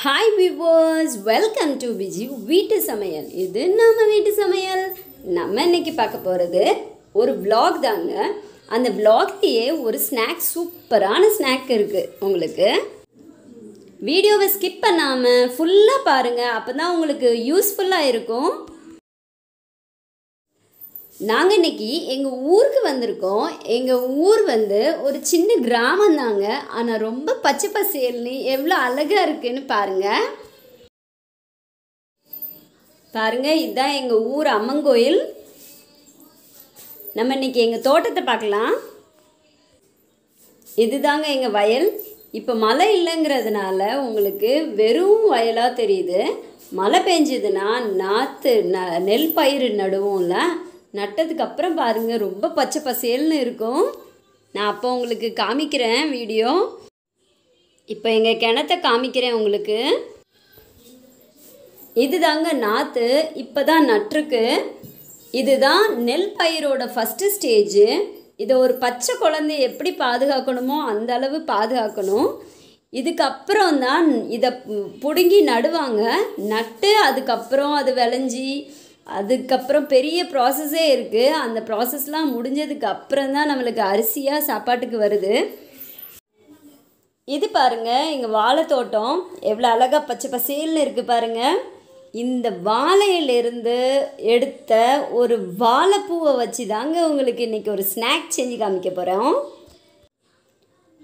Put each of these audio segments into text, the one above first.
Hi viewers, welcome to Viju வீட்டு சமையல். இது நம்ம வீட்டு சமையல். நம்ம இன்னைக்கு பார்க்க போறது ஒரு vlog தாங்க. அந்த vlogலயே ஒரு ஸ்நாக் சூப்பரான ஸ்நாக் இருக்கு உங்களுக்கு. வீடியோவை ஸ்கிப் பண்ணாம ஃபுல்லா பாருங்க. அப்பதான் உங்களுக்கு யூஸ்ஃபுல்லா இருக்கும். நாங்கள் இன்னைக்கு எங்கள் ஊருக்கு வந்திருக்கோம். எங்கள் ஊர் ஒரு சின்ன கிராமம் தாங்க. ஆனால் ரொம்ப பச்சை பசேல்னு எவ்வளோ அழகாக இருக்குன்னு பாருங்கள். இதுதான் எங்கள் ஊர் அம்மங்கோயில். நம்ம இன்னைக்கு எங்கள் தோட்டத்தை பார்க்கலாம். இதுதாங்க எங்கள் வயல். இப்போ மழை இல்லைங்கிறதுனால உங்களுக்கு வெறும் வயலாக தெரியுது. மழை பெஞ்சதுன்னா நெல் பயிர் நடுவோம்ல, நட்டதுக்கு அப்புறம் பாருங்கள் ரொம்ப பச்சை பசேல்னு இருக்கும். நான் அப்போ உங்களுக்கு காமிக்கிறேன் வீடியோ. இப்போ எங்கள் கிணத்தை காமிக்கிறேன் உங்களுக்கு. இதுதாங்க நாற்று இப்போ தான் நட்டுருக்கு. இதுதான் நெல் பயிரோட ஃபஸ்ட்டு ஸ்டேஜு. இதை ஒரு பச்சை குழந்தை எப்படி பாதுகாக்கணுமோ அந்த அளவு பாதுகாக்கணும். இதுக்கப்புறம் தான் இதை பிடுங்கி நடுவாங்க. நட்டு அதுக்கப்புறம் அது விளைஞ்சி அதுக்கப்புறம் பெரிய ப்ராசஸே இருக்குது. அந்த ப்ராசஸ்லாம் முடிஞ்சதுக்கு அப்புறம் தான் நம்மளுக்கு அரிசியாக சாப்பாட்டுக்கு வருது. இது பாருங்கள் எங்கள் வாழை தோட்டம் எவ்வளோ அழகாக பச்சை பசேல்னு இருக்குது பாருங்கள். இந்த வாழையிலிருந்து எடுத்த ஒரு வாழைப்பூவை வச்சு தாங்க உங்களுக்கு இன்றைக்கி ஒரு ஸ்நாக் செஞ்சு காமிக்க போகிறோம்.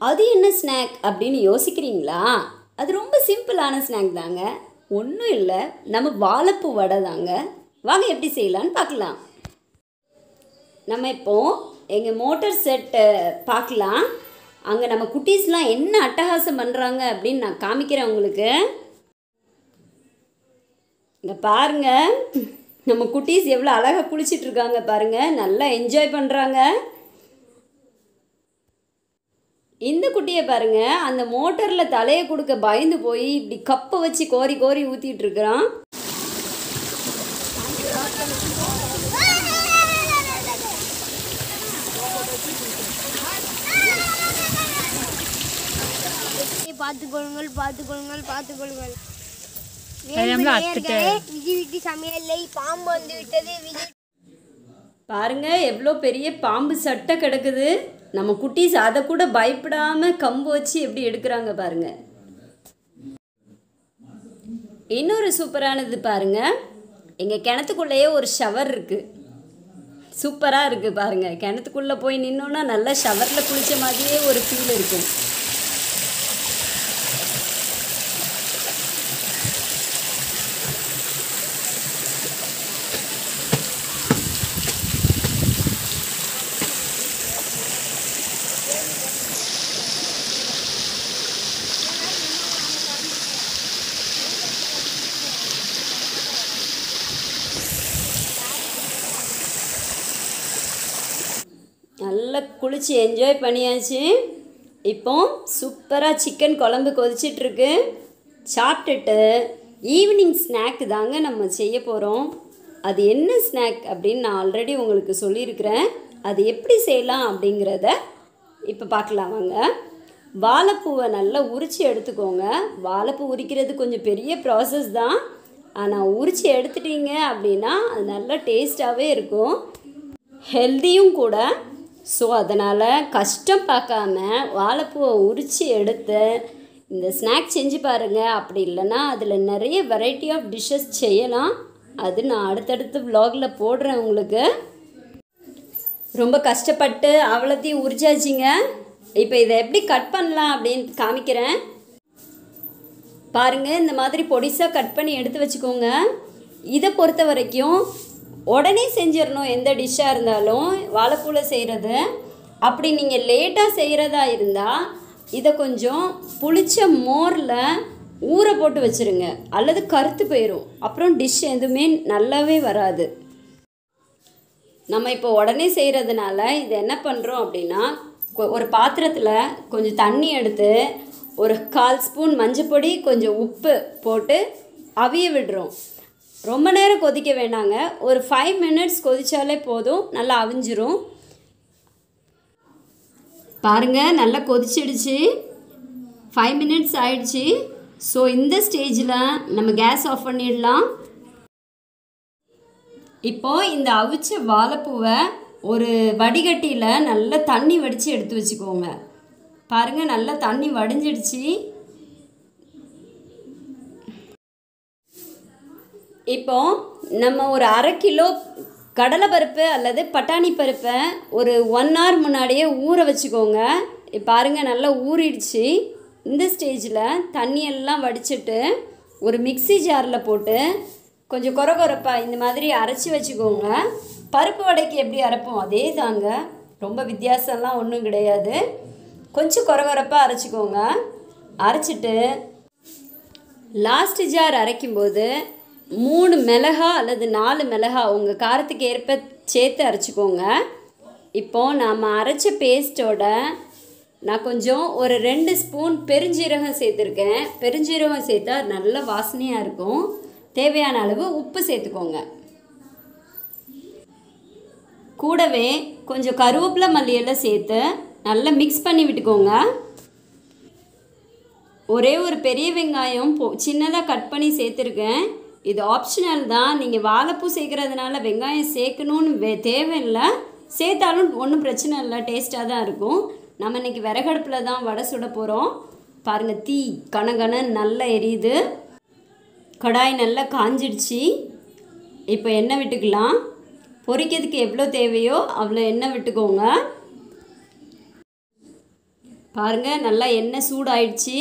அது என்ன ஸ்நாக் அப்படின்னு யோசிக்கிறீங்களா? அது ரொம்ப சிம்பிளான ஸ்நாக் தாங்க. ஒன்றும் இல்லை, நம்ம வாழைப்பூ வடை தாங்க. வாங்க எப்படி செய்யலான்னு பார்க்கலாம். நம்ம இப்போது எங்கள் மோட்டர் செட்டை பார்க்கலாம். அங்கே நம்ம குட்டீஸ்லாம் என்ன அட்டகாசம் பண்ணுறாங்க அப்படின்னு நான் காமிக்கிறேன் உங்களுக்கு. இங்கே பாருங்கள், நம்ம குட்டீஸ் எவ்வளோ அழகாக குளிச்சிட்ருக்காங்க பாருங்கள். நல்லா என்ஜாய் பண்ணுறாங்க. இந்த குட்டியை பாருங்கள், அந்த மோட்டரில் தலையை கொடுக்க பயந்து போய் இப்படி கப்பை வச்சு கோரி கோரி ஊற்றிட்டுருக்குறான். பார்த்துக்கொள்ளுங்கள் பார்த்துக்கொள்ளுங்கள் பார்த்துக்கொள்ளுங்கள். விஜய் வீட்டு சமையலை பாம்பு வந்து விட்டது. விஜய் பாருங்க எவ்வளோ பெரிய பாம்பு சட்டை கிடக்குது. நம்ம குட்டீஸ் அதை கூட பயப்படாம கம்பு வச்சு எப்படி எடுக்கிறாங்க பாருங்க. இன்னொரு சூப்பரானது பாருங்க, எங்கள் கிணத்துக்குள்ளேயே ஒரு ஷவர் இருக்குது. சூப்பராக இருக்குது பாருங்க. கிணத்துக்குள்ளே போய் நின்னோன்னா நல்லா ஷவரில் குளித்த மாதிரியே ஒரு ஃபீல் இருக்கும். நல்லா குளித்து என்ஜாய் பண்ணியாச்சு. இப்போ சூப்பராக சிக்கன் குழம்பு கொதிச்சிட்ருக்கு. சாப்பிட்டுட்டு ஈவினிங் ஸ்நாக்கு தாங்க நம்ம செய்ய போகிறோம். அது என்ன ஸ்நாக் அப்படின்னு நான் ஆல்ரெடி உங்களுக்கு சொல்லியிருக்கிறேன். அது எப்படி செய்யலாம் அப்படிங்கிறத இப்போ பார்க்கலாம் வாங்க. வாழைப்பூவை நல்லா உரித்து எடுத்துக்கோங்க. வாழைப்பூ உரிக்கிறது கொஞ்சம் பெரிய ப்ராசஸ் தான். ஆனால் உரித்து எடுத்துட்டீங்க அப்படின்னா அது நல்லா டேஸ்ட்டாகவே இருக்கும், ஹெல்த்தியும் கூட. ஸோ அதனால் கஷ்டம் பார்க்காம வாழைப்பூவை உரித்து எடுத்து இந்த ஸ்நாக் செஞ்சு பாருங்கள். அப்படி இல்லைன்னா அதில் நிறைய வெரைட்டி ஆஃப் டிஷ்ஷஸ் செய்யலாம். அது நான் அடுத்தடுத்து விலாகில் போடுறேன் உங்களுக்கு. ரொம்ப கஷ்டப்பட்டு அவ்வளோத்தையும் உரிச்சாச்சிங்க. இப்போ இதை எப்படி கட் பண்ணலாம் அப்படின்னு காமிக்கிறேன் பாருங்கள். இந்த மாதிரி பொடிசாக கட் பண்ணி எடுத்து வச்சுக்கோங்க. இதை பொறுத்த வரைக்கும் உடனே செஞ்சிடணும் எந்த டிஷ்ஷாக இருந்தாலும் வாழைப்பூவில் செய்கிறது. அப்படி நீங்கள் லேட்டாக செய்கிறதா இருந்தால் இதை கொஞ்சம் புளிச்ச மோரில் ஊற போட்டு வச்சுருங்க, அல்லது கருத்து போயிடும். அப்புறம் டிஷ் எதுவுமே நல்லாவே வராது. நம்ம இப்போ உடனே செய்கிறதுனால இதை என்ன பண்ணுறோம் அப்படின்னா, ஒரு பாத்திரத்தில் கொஞ்சம் தண்ணி எடுத்து ஒரு 1/4 ஸ்பூன் மஞ்சப்பொடி கொஞ்சம் உப்பு போட்டு அவிய விடுறோம். ரொம்ப நேரம் கொதிக்க வேண்டாங்க, ஒரு 5 மினிட்ஸ் கொதித்தாலே போதும், நல்லா அவிஞ்சிரும். பாருங்கள் நல்லா கொதிச்சிடுச்சு. 5 மினிட்ஸ் ஆயிடுச்சு. ஸோ இந்த ஸ்டேஜில் நம்ம கேஸ் ஆஃப் பண்ணிடலாம். இப்போது இந்த அவிச்ச வாழைப்பூவை ஒரு வடிகட்டியில் நல்லா தண்ணி வடித்து எடுத்து வச்சுக்கோங்க. பாருங்கள், நல்லா தண்ணி வடிஞ்சிடுச்சு. இப்போது நம்ம ஒரு 1/2 கிலோ கடலைப்பருப்பு அல்லது பட்டாணி பருப்பை ஒரு 1 hour முன்னாடியே ஊற வச்சுக்கோங்க. பாருங்கள், நல்லா ஊறிடுச்சு. இந்த ஸ்டேஜில் தண்ணியெல்லாம் வடிச்சிட்டு ஒரு மிக்ஸி ஜாரில் போட்டு கொஞ்சம் கொரகொரப்பாக இந்த மாதிரி அரைச்சி வச்சுக்கோங்க. பருப்பு வடைக்கு எப்படி அரைப்போம் அதே தாங்க, ரொம்ப வித்தியாசம்லாம் ஒன்றும் கிடையாது. கொஞ்சம் கொரகொரப்பாக அரைச்சிக்கோங்க. அரைச்சிட்டு லாஸ்ட் ஜார் அரைக்கும்போது 3 மிளகா அல்லது 4 மிளகா உங்கள் காரத்துக்கு ஏற்ப சேர்த்து அரைச்சிக்கோங்க. இப்போது நாம் அரைச்ச பேஸ்ட்டோட நான் கொஞ்சம் ஒரு 2 ஸ்பூன் பெருஞ்சீரகம் சேர்த்துருக்கேன். பெருஞ்சீரகம் சேர்த்தா நல்ல வாசனையாக இருக்கும். தேவையான அளவு உப்பு சேர்த்துக்கோங்க. கூடவே கொஞ்சம் கருவேப்பிலை மல்லியெல்லாம் சேர்த்து நல்லா மிக்ஸ் பண்ணி விட்டுக்கோங்க. ஒரே ஒரு பெரிய வெங்காயம் சின்னதாக கட் பண்ணி சேர்த்துருக்கேன். இது ஆப்ஷனல் தான். நீங்கள் வாழைப்பூ சேர்க்குறதுனால வெங்காயம் சேர்க்கணுன்னு தேவையில்லை. சேர்த்தாலும் ஒன்றும் பிரச்சனை இல்லை, டேஸ்ட்டாக தான் இருக்கும். நம்ம இன்றைக்கி விறகடுப்பில் தான் வடை சுட போகிறோம். பாருங்கள், தீ கனகன நல்லா எரியுது. கடாய் நல்லா காஞ்சிடுச்சு. இப்போ எண்ணெய் விட்டுக்கலாம். பொரிக்கிறதுக்கு எவ்வளோ தேவையோ அவ்வளோ எண்ணெய் விட்டுக்கோங்க. பாருங்கள், நல்லா எண்ணெய் சூடாயிடுச்சு.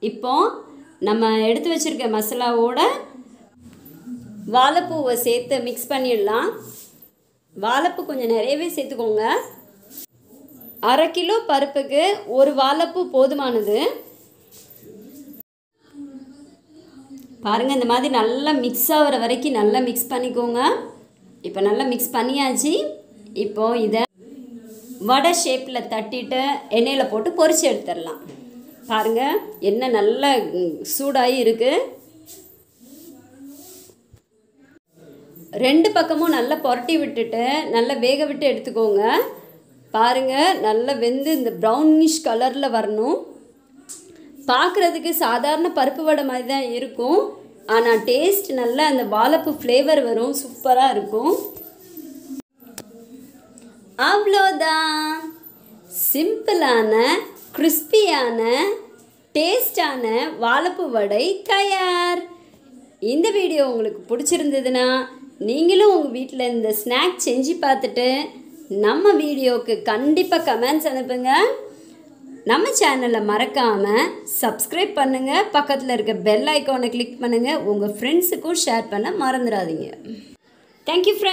இப்போது நம்ம எடுத்து வச்சுருக்க மசாலாவோட வாழைப்பூவை சேர்த்து மிக்ஸ் பண்ணிடலாம். வாழைப்பூ கொஞ்சம் நிறையவே சேர்த்துக்கோங்க. 1/2 கிலோ பருப்புக்கு ஒரு வாழைப்பூ போதுமானது. பாருங்கள், இந்த மாதிரி நல்லா மிக்ஸ் ஆகிற வரைக்கும் நல்லா மிக்ஸ் பண்ணிக்கோங்க. இப்போ நல்லா மிக்ஸ் பண்ணியாச்சு. இப்போது இதை வடை ஷேப்பில் தட்டிட்டு எண்ணெயில் போட்டு பொரிச்சு எடுத்துடலாம். பாருங்கள், எண்ணெய் நல்லா சூடாகி இருக்குது. 2 பக்கமும் நல்லா புரட்டி விட்டுட்டு நல்லா வேக விட்டு எடுத்துக்கோங்க. பாருங்கள், நல்லா வெந்து இந்த ப்ரௌனிஷ் கலரில் வரணும். பார்க்குறதுக்கு சாதாரண பருப்பு வடை மாதிரி தான் இருக்கும். ஆனால் டேஸ்ட் நல்லா அந்த வாழைப்பூ ஃப்ளேவர் வரும், சூப்பராக இருக்கும். அவ்வளோதான், சிம்பிளான கிறிஸ்பியான டேஸ்டான வாழைப்பூ வடை தயார். இந்த வீடியோ உங்களுக்கு பிடிச்சிருந்ததுன்னா நீங்களும் உங்கள் வீட்டில் இந்த ஸ்நாக் செஞ்சு பார்த்துட்டு நம்ம வீடியோவுக்கு கண்டிப்பாக கமெண்ட்ஸ் அனுப்புங்க. நம்ம சேனலை மறக்காமல் சப்ஸ்கிரைப் பண்ணுங்கள். பக்கத்தில் இருக்க பெல் ஐக்கானை கிளிக் பண்ணுங்கள். உங்கள் ஃப்ரெண்ட்ஸுக்கும் ஷேர் பண்ண மறந்துடாதீங்க. Thank you friends.